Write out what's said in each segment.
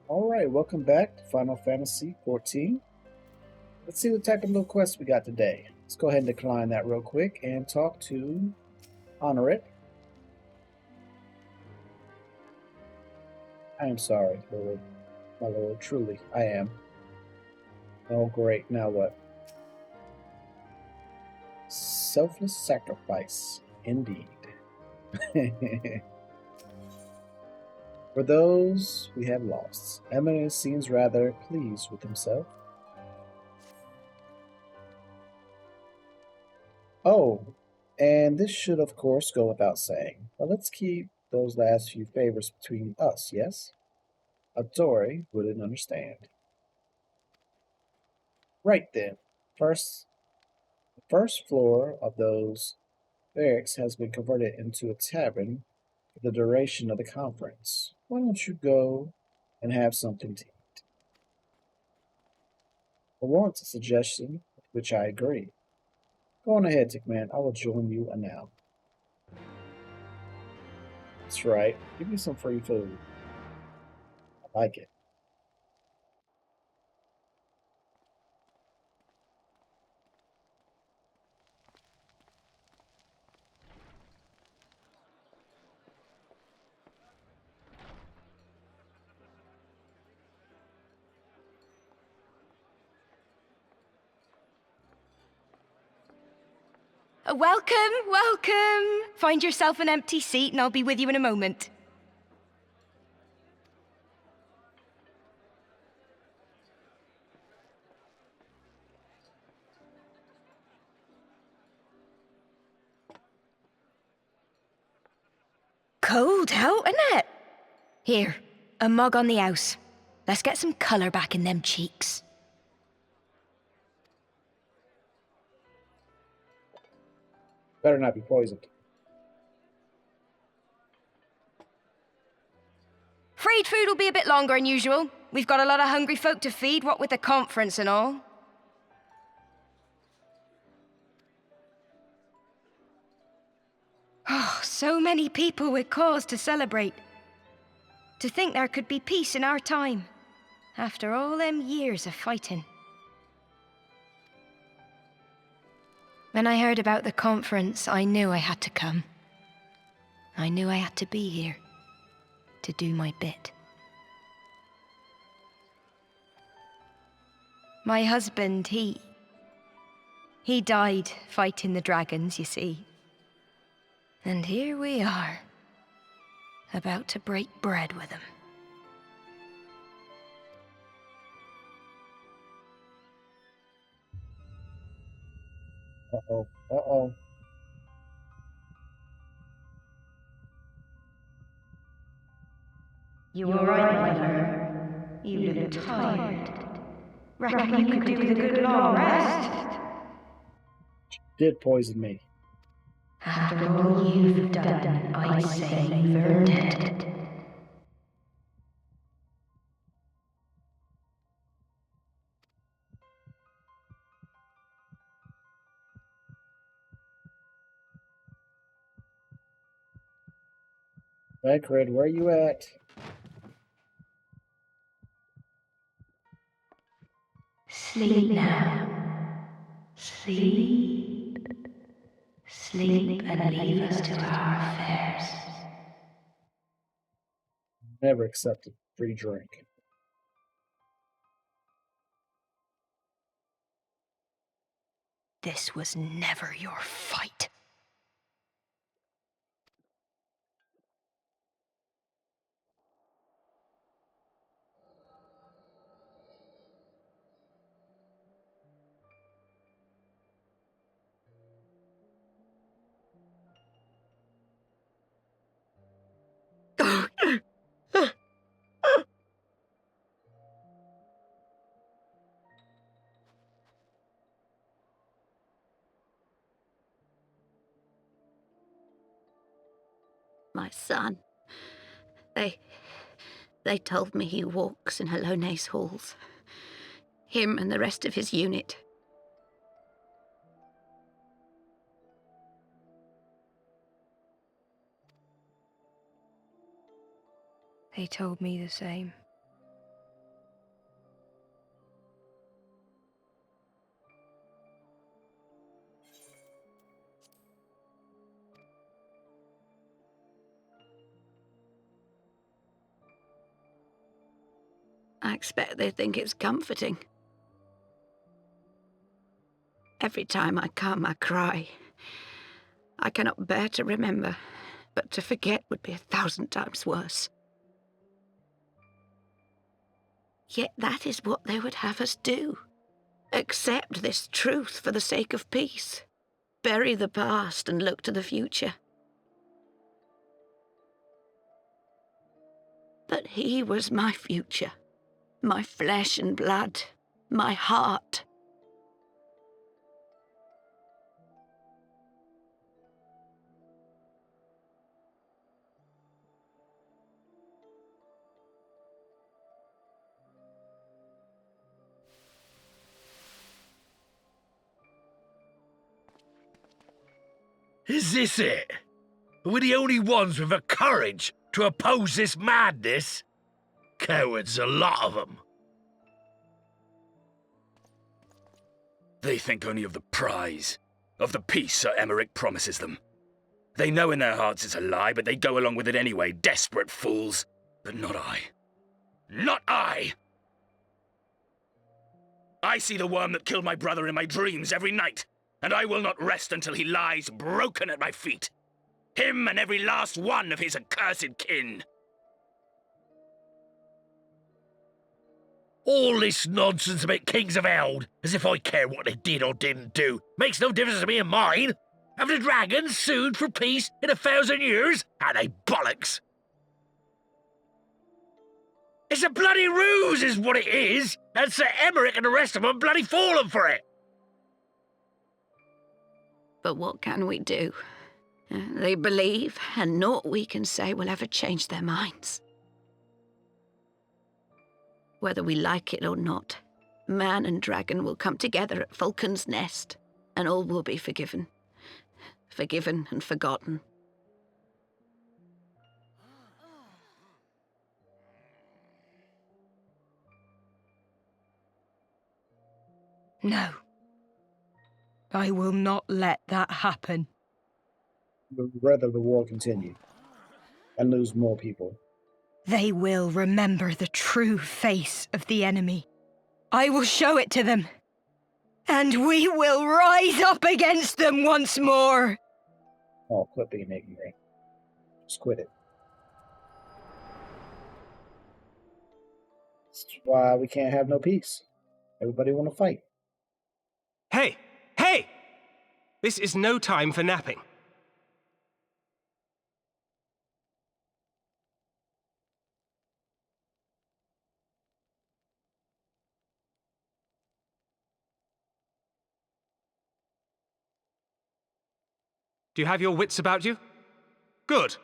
Alright, welcome back to Final Fantasy XIV. Let's see what type of little quest we got today. Let's go ahead and decline that real quick and talk to Honorit. I am sorry, Lord. My lord, truly, I am. Oh, great. Now what? Selfless sacrifice, indeed. For those we have lost, Eminence seems rather pleased with himself. Oh, and this should, of course, go without saying. But let's keep those last few favors between us, yes? A Tory wouldn't understand. Right then. The first floor of those barracks has been converted into a tavern for the duration of the conference. Why don't you go and have something to eat? I want a suggestion, with which I agree. Go on ahead, Tickman. I will join you now. That's right. Give me some free food. I like it. Welcome! Find yourself an empty seat and I'll be with you in a moment. Cold out, isn't it? Here, a mug on the house. Let's get some colour back in them cheeks. Better not be poisoned. Afraid food will be a bit longer than usual. We've got a lot of hungry folk to feed, what with the conference and all. Oh, so many people with cause to celebrate. To think there could be peace in our time, after all them years of fighting. When I heard about the conference, I knew I had to come. I knew I had to be here, to do my bit. My husband, he died fighting the dragons, you see. And here we are, about to break bread with him. Uh-oh. Uh-oh. You all right, mother? You look tired. Reckon you could do with a good long rest? Did poison me. After all you've done, I'd say you've earned it. Bagrid, where you at? Sleep now. Sleep. Sleep and leave us to our affairs. Never accepted free drink. This was never your fight. My son. They told me he walks in Alone's halls. Him and the rest of his unit. They told me the same. I expect they think it's comforting. Every time I come, I cry. I cannot bear to remember, but to forget would be 1,000 times worse. Yet that is what they would have us do. Accept this truth for the sake of peace. Bury the past and look to the future. But he was my future, my flesh and blood, my heart. Is this it? We're the only ones with the courage to oppose this madness? Cowards, a lot of them. They think only of the prize, of the peace Sir Emmerich promises them. They know in their hearts it's a lie, but they go along with it anyway, desperate fools. But not I. Not I! I see the worm that killed my brother in my dreams every night, and I will not rest until he lies broken at my feet. Him and every last one of his accursed kin. All this nonsense about Kings of Eld, as if I care what they did or didn't do, makes no difference to me and mine. Have the dragons sued for peace in 1,000 years? Are they bollocks? It's a bloody ruse is what it is, and Sir Emmerich and the rest of them bloody fallen for it. But what can we do? They believe, and naught we can say will ever change their minds. Whether we like it or not, man and dragon will come together at Vulcan's Nest, and all will be forgiven. Forgiven and forgotten. No. I will not let that happen. But rather the war continue and lose more people. They will remember the true face of the enemy. I will show it to them. And we will rise up against them once more. Oh, quit being ignorant. Just quit it. That's why we can't have no peace. Everybody want to fight. Hey! Hey! This is no time for napping. Do you have your wits about you? Good.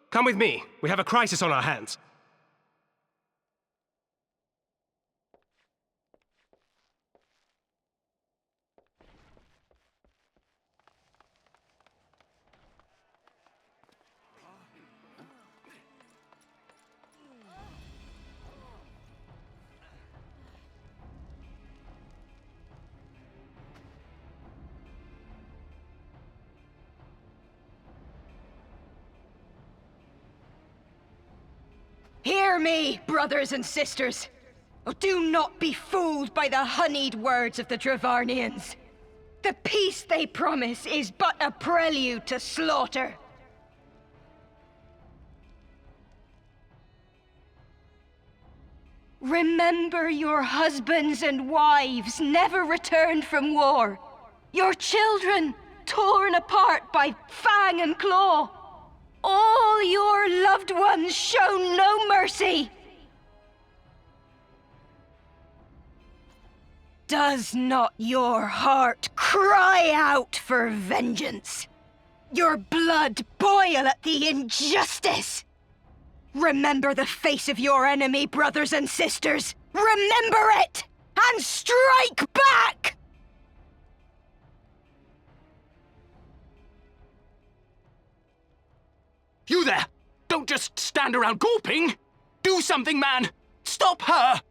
Come with me. We have a crisis on our hands. Hear me, brothers and sisters. Oh, do not be fooled by the honeyed words of the Dravarnians. The peace they promise is but a prelude to slaughter. Remember your husbands and wives never returned from war. Your children torn apart by fang and claw. All your loved ones shown no mercy. Does not your heart cry out for vengeance? Your blood boil at the injustice? Remember the face of your enemy, brothers and sisters. Remember it, and strike back! You there! Don't just stand around gawping! Do something, man! Stop her!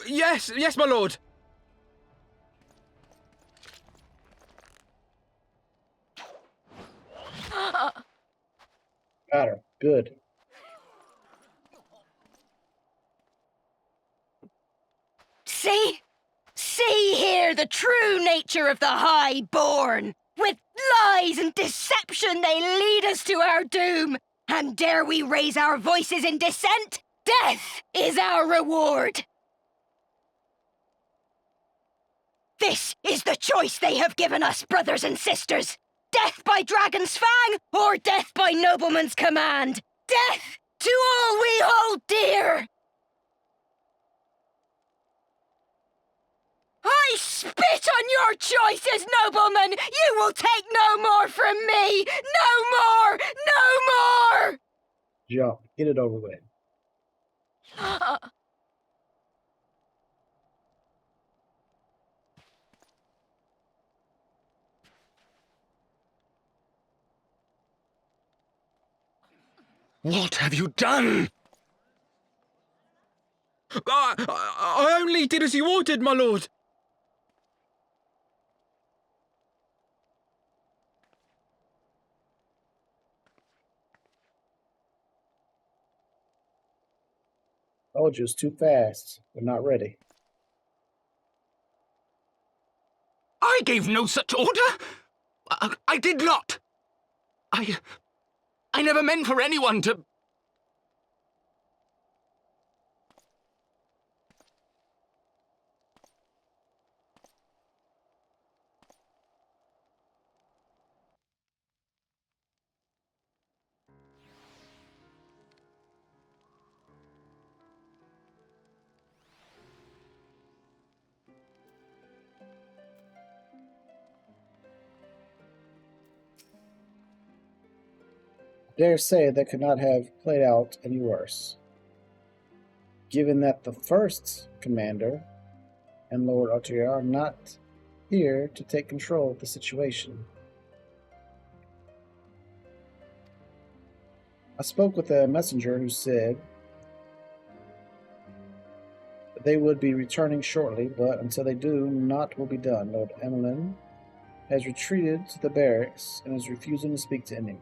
Yes, my lord. Got her. Good. declare the true nature of the Highborn. With lies and deception they lead us to our doom. And dare we raise our voices in dissent? Death is our reward. This is the choice they have given us, brothers and sisters. Death by dragon's fang, or death by nobleman's command. Death to all we hold dear. I spit on your choices, noblemen! You will take no more from me! No more! No more! Jump. Get it over with. What have you done? I only did as you ordered, my lord. Oh, just too fast. We're not ready. I gave no such order. I did not. I never meant for anyone to... Dare say that could not have played out any worse. Given that the first commander and Lord Artier are not here to take control of the situation. I spoke with a messenger who said that they would be returning shortly, but until they do, naught will be done. Lord Emlyn has retreated to the barracks and is refusing to speak to anyone.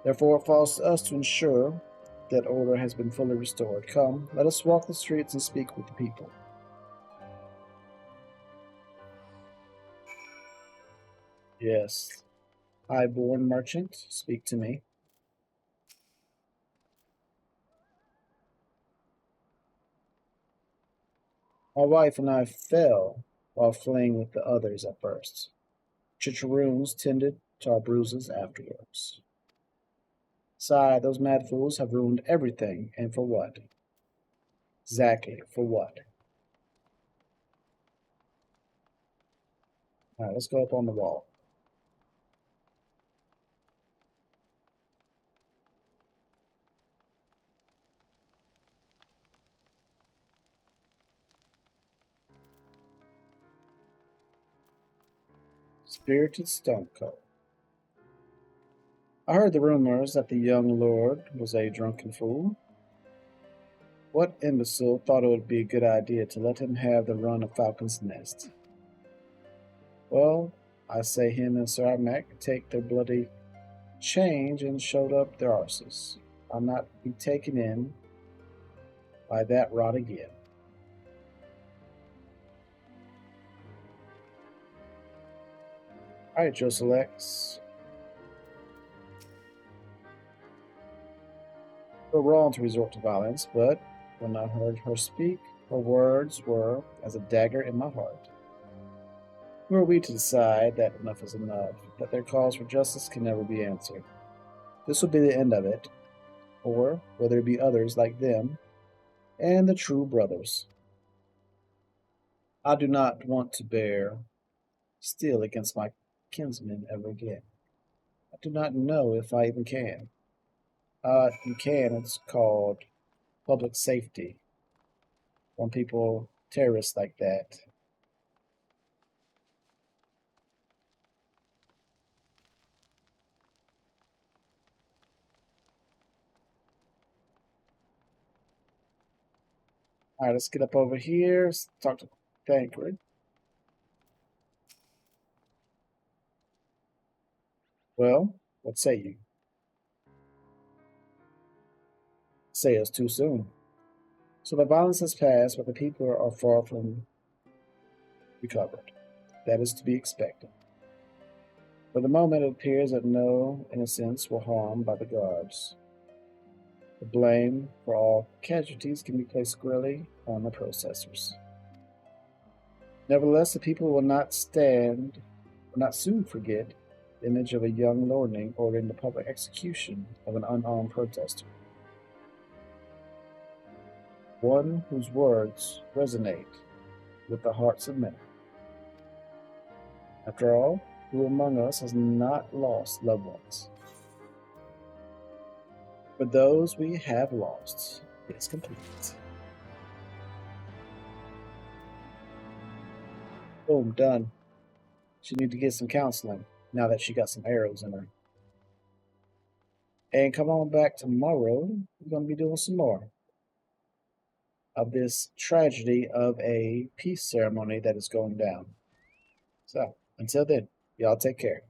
Therefore, it falls to us to ensure that order has been fully restored. Come, let us walk the streets and speak with the people. Yes. Highborn merchant, speak to me. My wife and I fell while fleeing with the others at first. Chickaroons tended to our bruises afterwards. Sigh, those mad fools have ruined everything, and for what? Exactly, for what? Alright, let's go up on the wall. Spirited Stonecoat. I heard the rumors that the young lord was a drunken fool. What imbecile thought it would be a good idea to let him have the run of Falcon's Nest? Well, I say him and Sir Armac take their bloody change and showed up their arses. I'll not be taken in by that rot again. Alright, Joselex. We were wrong to resort to violence, but when I heard her speak, her words were as a dagger in my heart. Who are we to decide that enough is enough, that their calls for justice can never be answered? This will be the end of it, or will there be others like them, and the true brothers? I do not want to bear steel against my kinsmen ever again. I do not know if I even can. You can, it's called public safety. When people, terrorists like that. Alright, let's get up over here. Let's talk to Thancred. Well, what say you? Say us too soon. So the violence has passed, but the people are far from recovered. That is to be expected. For the moment, it appears that no innocents were harmed by the guards. The blame for all casualties can be placed squarely on the processors. Nevertheless, the people will not soon forget the image of a young lordling ordering the public execution of an unarmed protester. One whose words resonate with the hearts of men. After all, who among us has not lost loved ones? For those we have lost, it's complete. Boom, done. She needs to get some counseling now that she got some arrows in her. And come on back tomorrow. We're going to be doing some more of this tragedy of a peace ceremony that is going down. So, until then, y'all take care.